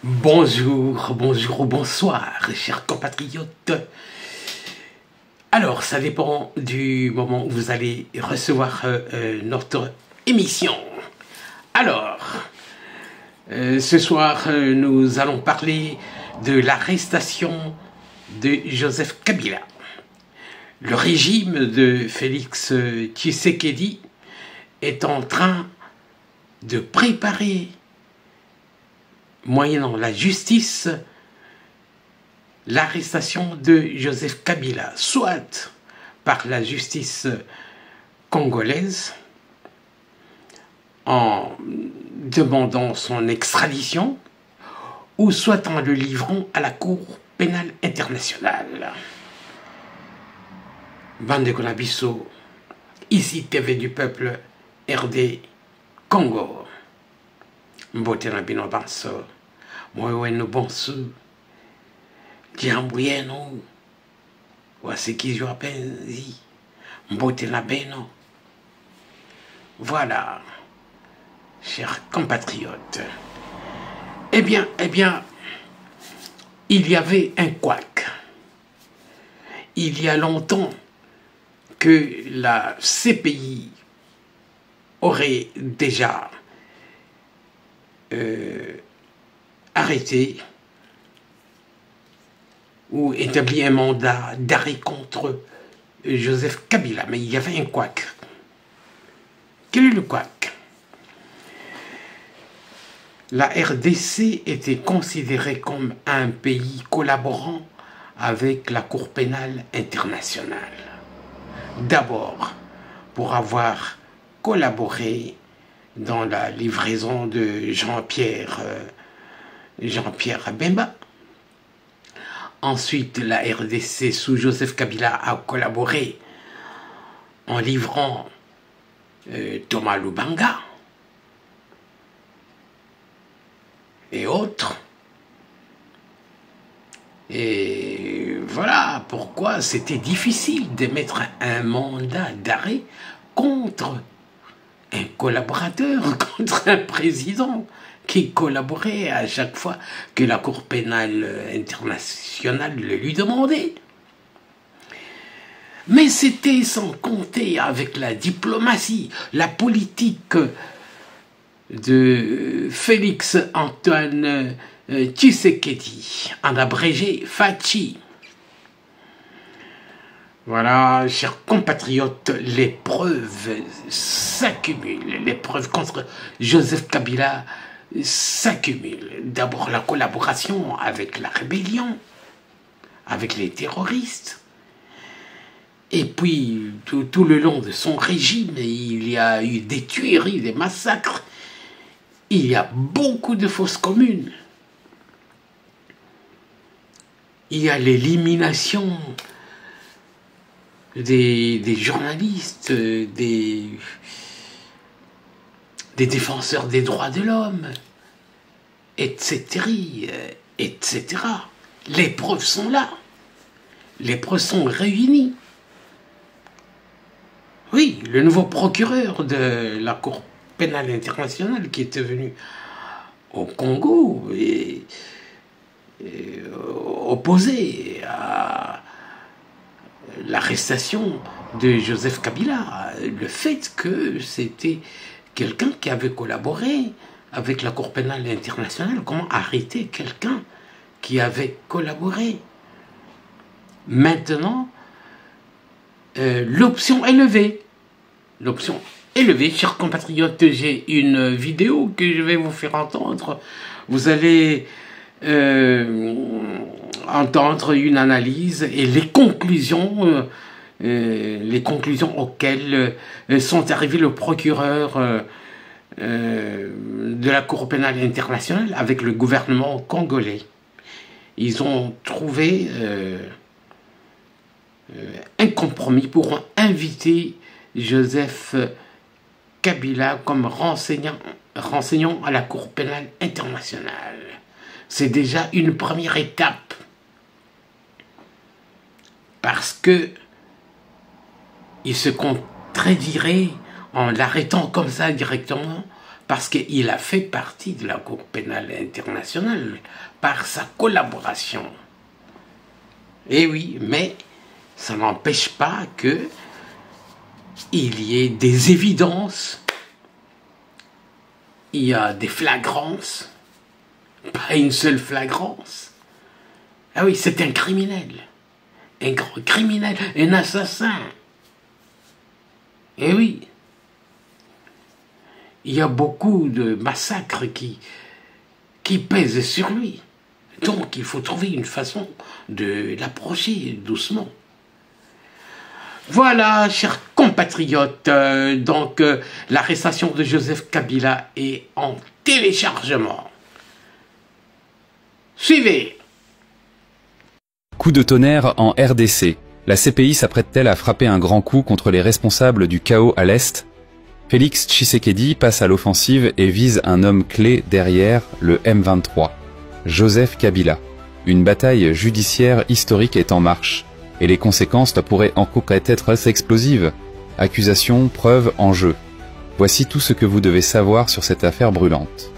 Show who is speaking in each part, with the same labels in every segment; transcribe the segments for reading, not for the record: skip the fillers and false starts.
Speaker 1: Bonjour, bonjour ou bonsoir, chers compatriotes. Alors, ça dépend du moment où vous allez recevoir notre émission. Alors, ce soir, nous allons parler de l'arrestation de Joseph Kabila. Le régime de Félix Tshisekedi est en train de préparer, moyennant la justice, l'arrestation de Joseph Kabila, soit par la justice congolaise en demandant son extradition, ou soit en le livrant à la Cour pénale internationale. Bande Konabiso, ici TV du peuple RD Congo. Mbote na bino banso, mwewe no bonsu, jambo yenu, wasikizwa wapenzi, mbote na beno. Voilà, chers compatriotes. Eh bien, il y avait un couac. Il y a longtemps que la CPI aurait déjà arrêté ou établi un mandat d'arrêt contre Joseph Kabila. Mais il y avait un couac. Quel est le couac? La RDC était considérée comme un pays collaborant avec la Cour pénale internationale. D'abord, pour avoir collaboré dans la livraison de Jean-Pierre Bemba. Ensuite, la RDC sous Joseph Kabila a collaboré en livrant Thomas Lubanga et autres. Et voilà pourquoi c'était difficile de mettre un mandat d'arrêt contre un collaborateur, contre un président qui collaborait à chaque fois que la Cour pénale internationale le lui demandait. Mais c'était sans compter avec la diplomatie, la politique de Félix Antoine Tshisekedi, en abrégé Fachi. Voilà, chers compatriotes, les preuves s'accumulent. Les preuves contre Joseph Kabila s'accumulent. D'abord la collaboration avec la rébellion, avec les terroristes. Et puis, tout le long de son régime, il y a eu des tueries, des massacres. Il y a beaucoup de fosses communes. Il y a l'élimination des journalistes, des défenseurs des droits de l'homme, etc., etc. Les preuves sont là. Les preuves sont réunies. Oui, le nouveau procureur de la Cour pénale internationale qui était venu au Congo et opposé à l'arrestation de Joseph Kabila, le fait que c'était quelqu'un qui avait collaboré avec la Cour pénale internationale. Comment arrêter quelqu'un qui avait collaboré? Maintenant, l'option est levée. L'option est levée, chers compatriotes. J'ai une vidéo que je vais vous faire entendre. Vous allez entendre une analyse et les conclusions auxquelles sont arrivés le procureur de la Cour pénale internationale avec le gouvernement congolais. Ils ont trouvé un compromis pour inviter Joseph Kabila comme renseignant à la Cour pénale internationale. C'est déjà une première étape. Parce que il se contredirait en l'arrêtant comme ça directement parce qu'il a fait partie de la Cour pénale internationale par sa collaboration. Et oui, mais ça n'empêche pas que il y ait des évidences, il y a des flagrances, pas une seule flagrance. Ah oui, c'est un criminel, un grand criminel, un assassin. Et oui, il y a beaucoup de massacres qui pèsent sur lui. Donc il faut trouver une façon de l'approcher doucement. Voilà, chers compatriotes, l'arrestation de Joseph Kabila est en téléchargement. Suivez.
Speaker 2: Coup de tonnerre en RDC. La CPI s'apprête-t-elle à frapper un grand coup contre les responsables du chaos à l'Est? Félix Tshisekedi passe à l'offensive et vise un homme clé derrière le M23, Joseph Kabila. Une bataille judiciaire historique est en marche, et les conséquences pourraient encore être assez explosives. Accusations, preuves, enjeux. Voici tout ce que vous devez savoir sur cette affaire brûlante.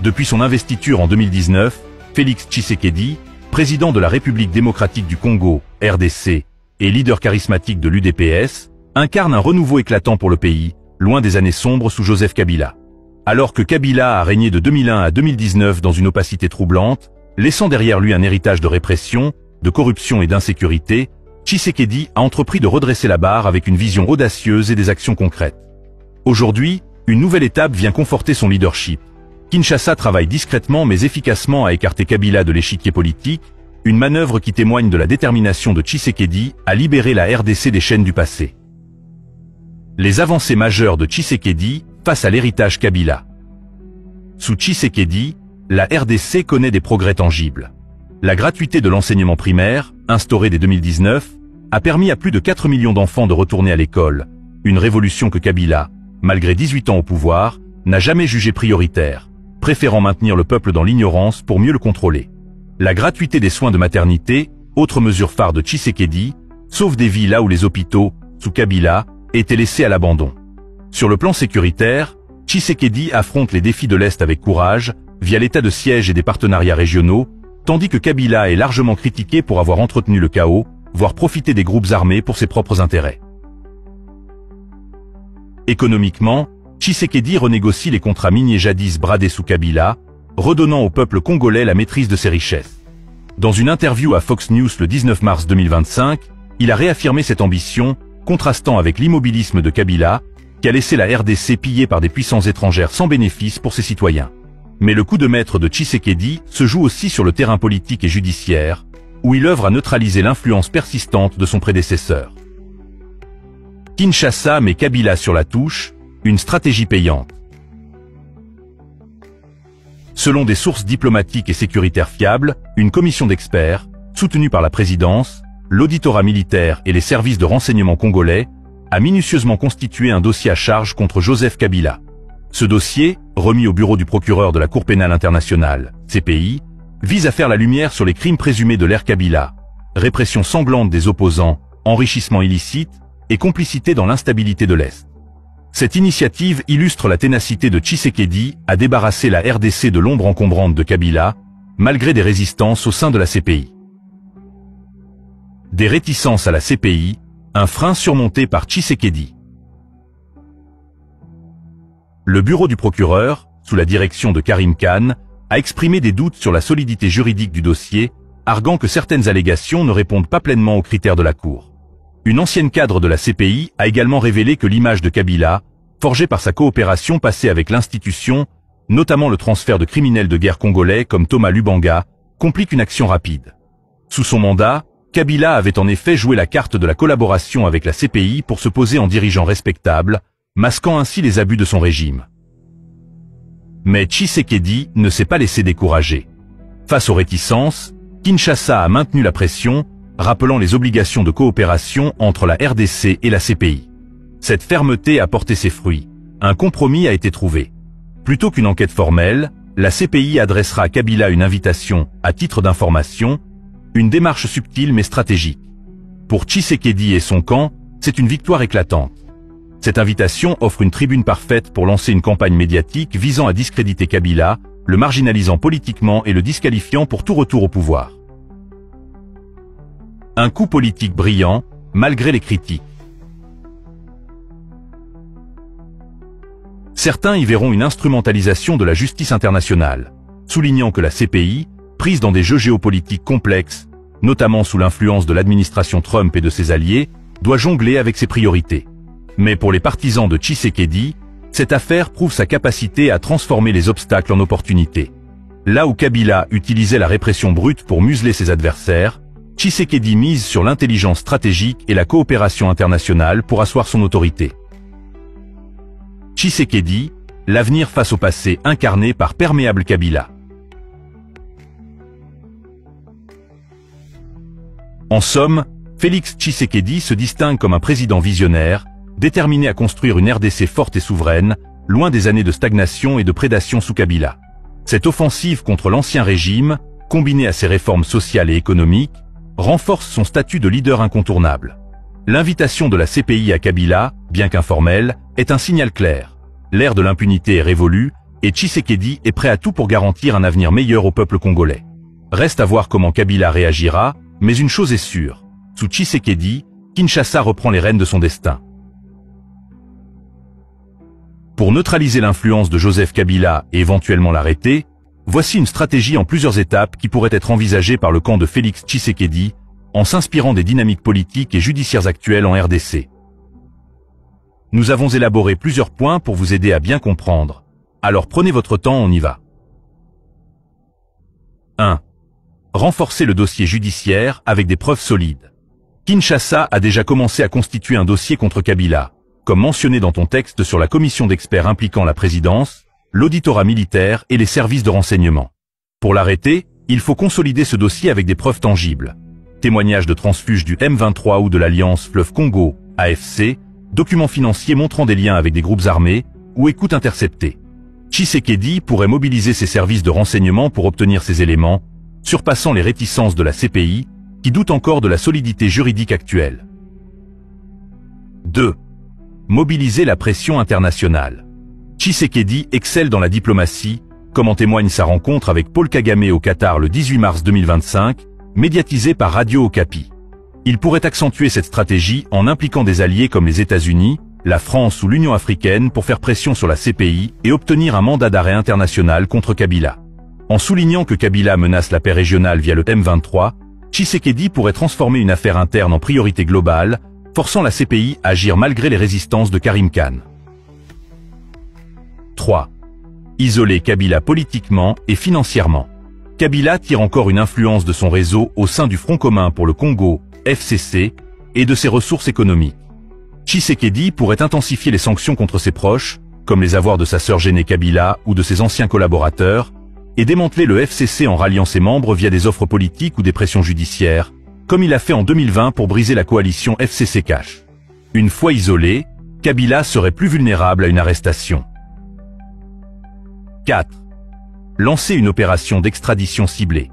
Speaker 3: Depuis son investiture en 2019, Félix Tshisekedi, président de la République démocratique du Congo, RDC, et leader charismatique de l'UDPS, incarne un renouveau éclatant pour le pays, loin des années sombres sous Joseph Kabila. Alors que Kabila a régné de 2001 à 2019 dans une opacité troublante, laissant derrière lui un héritage de répression, de corruption et d'insécurité, Tshisekedi a entrepris de redresser la barre avec une vision audacieuse et des actions concrètes. Aujourd'hui, une nouvelle étape vient conforter son leadership. Kinshasa travaille discrètement mais efficacement à écarter Kabila de l'échiquier politique, une manœuvre qui témoigne de la détermination de Tshisekedi à libérer la RDC des chaînes du passé. Les avancées majeures de Tshisekedi face à l'héritage Kabila. Sous Tshisekedi, la RDC connaît des progrès tangibles. La gratuité de l'enseignement primaire, instaurée dès 2019, a permis à plus de 4 millions d'enfants de retourner à l'école, une révolution que Kabila, malgré 18 ans au pouvoir, n'a jamais jugée prioritaire, préférant maintenir le peuple dans l'ignorance pour mieux le contrôler. La gratuité des soins de maternité, autre mesure phare de Tshisekedi, sauve des vies là où les hôpitaux, sous Kabila, étaient laissés à l'abandon. Sur le plan sécuritaire, Tshisekedi affronte les défis de l'Est avec courage, via l'état de siège et des partenariats régionaux, tandis que Kabila est largement critiqué pour avoir entretenu le chaos, voire profité des groupes armés pour ses propres intérêts. Économiquement, Tshisekedi renégocie les contrats miniers jadis bradés sous Kabila, redonnant au peuple congolais la maîtrise de ses richesses. Dans une interview à Fox News le 19 mars 2025, il a réaffirmé cette ambition, contrastant avec l'immobilisme de Kabila, qui a laissé la RDC pillée par des puissances étrangères sans bénéfice pour ses citoyens. Mais le coup de maître de Tshisekedi se joue aussi sur le terrain politique et judiciaire, où il œuvre à neutraliser l'influence persistante de son prédécesseur. Kinshasa met Kabila sur la touche, une stratégie payante. Selon des sources diplomatiques et sécuritaires fiables, une commission d'experts, soutenue par la présidence, l'auditorat militaire et les services de renseignement congolais, a minutieusement constitué un dossier à charge contre Joseph Kabila. Ce dossier, remis au bureau du procureur de la Cour pénale internationale, CPI, vise à faire la lumière sur les crimes présumés de l'ère Kabila, répression sanglante des opposants, enrichissement illicite et complicité dans l'instabilité de l'Est. Cette initiative illustre la ténacité de Tshisekedi à débarrasser la RDC de l'ombre encombrante de Kabila, malgré des résistances au sein de la CPI. Des réticences à la CPI, un frein surmonté par Tshisekedi. Le bureau du procureur, sous la direction de Karim Khan, a exprimé des doutes sur la solidité juridique du dossier, arguant que certaines allégations ne répondent pas pleinement aux critères de la Cour. Une ancienne cadre de la CPI a également révélé que l'image de Kabila, forgée par sa coopération passée avec l'institution, notamment le transfert de criminels de guerre congolais comme Thomas Lubanga, complique une action rapide. Sous son mandat, Kabila avait en effet joué la carte de la collaboration avec la CPI pour se poser en dirigeant respectable, masquant ainsi les abus de son régime. Mais Tshisekedi ne s'est pas laissé décourager. Face aux réticences, Kinshasa a maintenu la pression, rappelant les obligations de coopération entre la RDC et la CPI. Cette fermeté a porté ses fruits. Un compromis a été trouvé. Plutôt qu'une enquête formelle, la CPI adressera à Kabila une invitation à titre d'information, une démarche subtile mais stratégique. Pour Tshisekedi et son camp, c'est une victoire éclatante. Cette invitation offre une tribune parfaite pour lancer une campagne médiatique visant à discréditer Kabila, le marginalisant politiquement et le disqualifiant pour tout retour au pouvoir. Un coup politique brillant, malgré les critiques. Certains y verront une instrumentalisation de la justice internationale, soulignant que la CPI, prise dans des jeux géopolitiques complexes, notamment sous l'influence de l'administration Trump et de ses alliés, doit jongler avec ses priorités. Mais pour les partisans de Tshisekedi, cette affaire prouve sa capacité à transformer les obstacles en opportunités. Là où Kabila utilisait la répression brute pour museler ses adversaires, Tshisekedi mise sur l'intelligence stratégique et la coopération internationale pour asseoir son autorité. Tshisekedi, l'avenir face au passé incarné par Perméable Kabila. En somme, Félix Tshisekedi se distingue comme un président visionnaire, déterminé à construire une RDC forte et souveraine, loin des années de stagnation et de prédation sous Kabila. Cette offensive contre l'ancien régime, combinée à ses réformes sociales et économiques, renforce son statut de leader incontournable. L'invitation de la CPI à Kabila, bien qu'informelle, est un signal clair. L'ère de l'impunité est révolue, et Tshisekedi est prêt à tout pour garantir un avenir meilleur au peuple congolais. Reste à voir comment Kabila réagira, mais une chose est sûre, sous Tshisekedi, Kinshasa reprend les rênes de son destin. Pour neutraliser l'influence de Joseph Kabila et éventuellement l'arrêter, voici une stratégie en plusieurs étapes qui pourrait être envisagée par le camp de Félix Tshisekedi, en s'inspirant des dynamiques politiques et judiciaires actuelles en RDC. Nous avons élaboré plusieurs points pour vous aider à bien comprendre. Alors prenez votre temps, on y va. 1. Renforcer le dossier judiciaire avec des preuves solides. Kinshasa a déjà commencé à constituer un dossier contre Kabila, comme mentionné dans ton texte sur la commission d'experts impliquant la présidence, l'auditorat militaire et les services de renseignement. Pour l'arrêter, il faut consolider ce dossier avec des preuves tangibles. Témoignages de transfuges du M23 ou de l'Alliance Fleuve Congo, AFC, documents financiers montrant des liens avec des groupes armés, ou écoutes interceptées. Tshisekedi pourrait mobiliser ses services de renseignement pour obtenir ces éléments, surpassant les réticences de la CPI, qui doute encore de la solidité juridique actuelle. 2. Mobiliser la pression internationale. Tshisekedi excelle dans la diplomatie, comme en témoigne sa rencontre avec Paul Kagame au Qatar le 18 mars 2025, médiatisée par Radio Okapi. Il pourrait accentuer cette stratégie en impliquant des alliés comme les États-Unis, la France ou l'Union africaine pour faire pression sur la CPI et obtenir un mandat d'arrêt international contre Kabila. En soulignant que Kabila menace la paix régionale via le M23, Tshisekedi pourrait transformer une affaire interne en priorité globale, forçant la CPI à agir malgré les résistances de Karim Khan. 3. Isoler Kabila politiquement et financièrement. Kabila tire encore une influence de son réseau au sein du Front commun pour le Congo, FCC, et de ses ressources économiques. Tshisekedi pourrait intensifier les sanctions contre ses proches, comme les avoirs de sa sœur gênée Kabila ou de ses anciens collaborateurs, et démanteler le FCC en ralliant ses membres via des offres politiques ou des pressions judiciaires, comme il a fait en 2020 pour briser la coalition FCC Cash. Une fois isolé, Kabila serait plus vulnérable à une arrestation. 4. Lancer une opération d'extradition ciblée.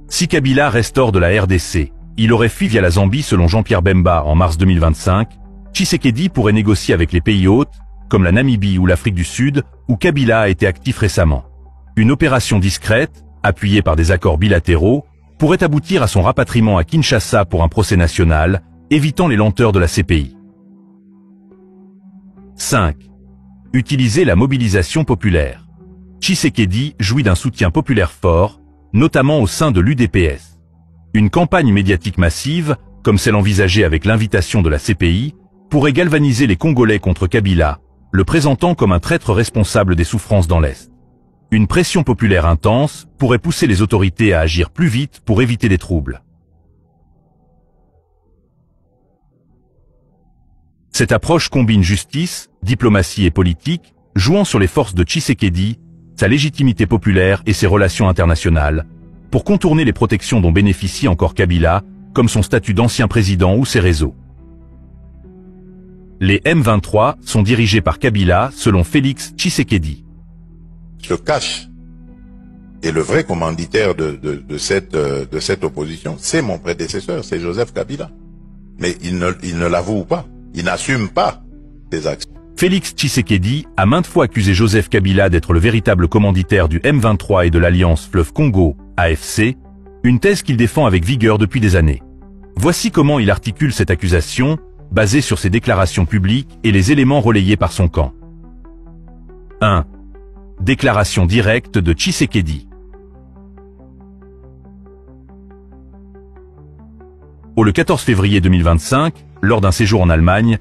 Speaker 3: Si Kabila reste hors de la RDC, il aurait fui via la Zambie selon Jean-Pierre Bemba en mars 2025, Tshisekedi pourrait négocier avec les pays hôtes, comme la Namibie ou l'Afrique du Sud, où Kabila a été actif récemment. Une opération discrète, appuyée par des accords bilatéraux, pourrait aboutir à son rapatriement à Kinshasa pour un procès national, évitant les lenteurs de la CPI. 5. Utiliser la mobilisation populaire. Tshisekedi jouit d'un soutien populaire fort, notamment au sein de l'UDPS. Une campagne médiatique massive, comme celle envisagée avec l'invitation de la CPI, pourrait galvaniser les Congolais contre Kabila, le présentant comme un traître responsable des souffrances dans l'Est. Une pression populaire intense pourrait pousser les autorités à agir plus vite pour éviter des troubles. Cette approche combine justice, diplomatie et politique, jouant sur les forces de Tshisekedi, sa légitimité populaire et ses relations internationales, pour contourner les protections dont bénéficie encore Kabila, comme son statut d'ancien président ou ses réseaux. Les M23 sont dirigés par Kabila selon Félix Tshisekedi.
Speaker 4: Se cache. Et le vrai commanditaire de cette opposition, c'est mon prédécesseur, c'est Joseph Kabila. Mais il ne l'avoue pas. Il n'assume pas ses actions.
Speaker 3: Félix Tshisekedi a maintes fois accusé Joseph Kabila d'être le véritable commanditaire du M23 et de l'Alliance Fleuve Congo, AFC, une thèse qu'il défend avec vigueur depuis des années. Voici comment il articule cette accusation, basée sur ses déclarations publiques et les éléments relayés par son camp. 1. Déclaration directe de Tshisekedi. Le 14 février 2025, lors d'un séjour en Allemagne,